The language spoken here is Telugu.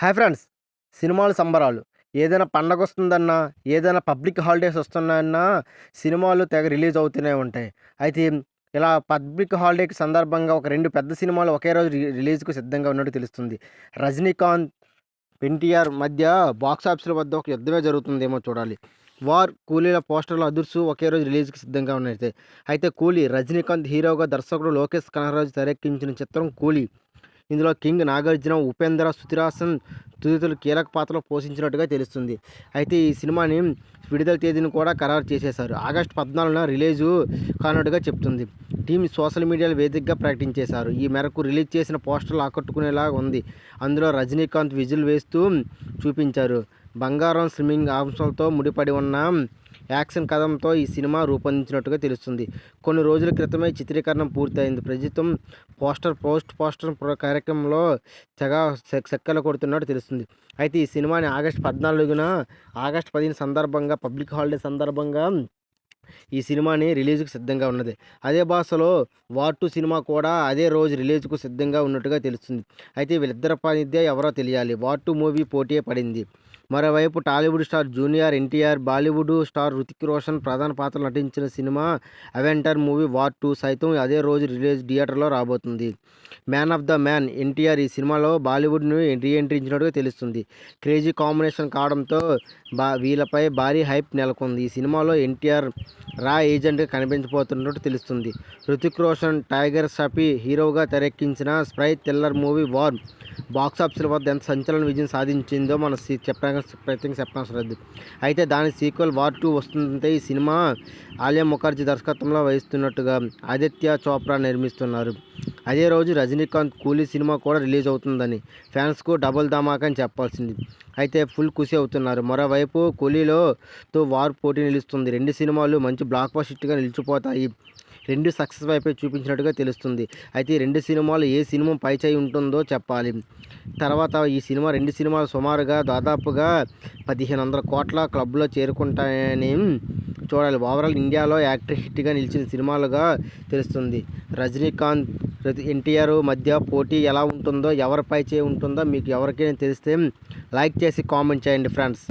Hi friends. సినిమాలు సంబరాలు. ఏదైనా పండగొస్తుందన్నా, ఏదైనా పబ్లిక్ హాలిడేస్ వస్తున్నాయన్నా సినిమాలు తెగ రిలీజ్ అవుతూనే ఉంటాయి. అయితే ఇలా పబ్లిక్ హాలిడేకి సందర్భంగా ఒక 2 పెద్ద సినిమాలు ఒకే రోజు రిలీజ్‌కు సిద్ధంగా ఉన్నట్టు తెలుస్తుంది. 'రజనీకాంత్', 'ఎన్టీఆర్' మధ్య బాక్స్ ఆఫీసుల వద్ద ఒక యుద్ధమే జరుగుతుందేమో చూడాలి. 'వార్', 'కూలీల' పోస్టర్‌లు అదుర్సు ఒకే రోజు రిలీజ్‌కి సిద్ధంగా ఉన్నాయి. అయితే 'కూలీ' రజనీకాంత్ హీరోగా దర్శకుడు లోకేష్ కనగరాజు తెరకెక్కించిన చిత్రం 'కూలీ'. ఇందులో కింగ్ నాగార్జున, ఉపేంద్ర, శృతిహాసన్ తదితరులు కీలక పాత్రలు పోషించినట్టుగా తెలుస్తుంది. అయితే ఈ సినిమాని విడుదల తేదీని కూడా ఖరారు చేసేశారు. ఆగస్టు 14న రిలీజు కానున్నట్టుగా చెప్తుంది. టీమ్ సోషల్ మీడియాలో వేదికగా ప్రకటించేశారు. ఈ మేరకు రిలీజ్ చేసిన పోస్టర్లు ఆకట్టుకునేలా ఉంది. అందులో రజనీకాంత్ విజిల్ వేస్తూ చూపించారు. బంగారం స్ట్రీమింగ్ అంశాలతో ముడిపడి ఉన్న యాక్షన్ కథంతో ఈ సినిమా రూపొందించినట్టుగా తెలుస్తుంది. కొన్ని రోజుల క్రితమే చిత్రీకరణ పూర్తయింది. ప్రస్తుతం పోస్ట్ కార్యక్రమంలో తెగ చక్కర్లు కొడుతున్నట్టు తెలుస్తుంది. అయితే ఈ సినిమాని ఆగస్టు 14న ఆగస్టు 15 సందర్భంగా పబ్లిక్ హాలిడే సందర్భంగా ఈ సినిమాని రిలీజ్‌కు సిద్ధంగా ఉన్నది. అదే భాషలో 'వార్ 2' సినిమా కూడా అదే రోజు రిలీజ్‌కు సిద్ధంగా ఉన్నట్టుగా తెలుస్తుంది. అయితే వీళ్ళిద్దరి మధ్య ఎవరో తెలియాలి. 'వార్ 2' మూవీ పోటీ పడింది. మరోవైపు Tollywood star junior NTR, Bollywood star Hrithik Roshan ప్రధాన పాత్రలు నటించిన సినిమా 'అవెంజర్' మూవీ 'వార్ 2' సైతం అదే రోజు రిలీజ్ థియేటర్‌లో రాబోతుంది. 'Man of the man' NTR ఈ సినిమాలో బాలీవుడ్‌ను రీ ఎంట్రీ ఇచ్చినట్టుగా తెలుస్తుంది. క్రేజీ కాంబినేషన్ కావడంతో వీళ్ళపై భారీ హైప్ నెలకొంది. ఈ సినిమాలో ఎన్టీఆర్ రా ఏజెంట్గా కనిపించబోతున్నట్టు తెలుస్తుంది. హృతిక్ రోషన్, టైగర్ షఫీ హీరోగా తెరకెక్కించిన స్పై థ్రిల్లర్ మూవీ 'వార్' బాక్సాఫీసుల వద్ద ఎంత సంచలన విజయం సాధించిందో మనం ప్రత్యేకంగా చెప్పనవసరం లేదు. అయితే దాని సీక్వెల్ 'వార్ 2' వస్తుందంటే ఈ సినిమా ఆలియా ముఖర్జీ దర్శకత్వంలో వహిస్తున్నట్టుగా ఆదిత్య చోప్రా నిర్మిస్తున్నారు. అదే రోజు రజనీకాంత్ 'కూలీ' సినిమా కూడా రిలీజ్ అవుతుందని ఫ్యాన్స్కు డబుల్ ధమాకా అని చెప్పాల్సింది. అయితే ఫుల్ ఖుషి అవుతున్నారు. మరోవైపు 'కూలీ'తో 'వార్' పోటీ నిలుస్తుంది. 2 సినిమాలు మంచి బ్లాక్ బస్టర్ హిట్‌గా నిలిచిపోతాయి. 2 సక్సెస్ వైపే చూపించినట్టుగా తెలుస్తుంది. అయితే ఈ 2 సినిమాలు ఏ సినిమా పైచేయి ఉంటుందో చెప్పాలి. తర్వాత ఈ 2 సినిమాలు సుమారుగా దాదాపుగా 1500 కోట్ల క్లబ్‌లో చేరుకుంటాయని చూడాలి. ఓవరాల్ ఇండియాలో యాక్టర్ హిట్‌గా నిలిచిన సినిమాలుగా తెలుస్తుంది. రజనీకాంత్, ఎన్టీఆర్ మధ్య పోటీ ఎలా ఉంటుందో, ఎవరి పైచేయి ఉంటుందో మీకు ఎవరికైనా తెలిస్తే లైక్ చేసి కామెంట్ చేయండి ఫ్రెండ్స్.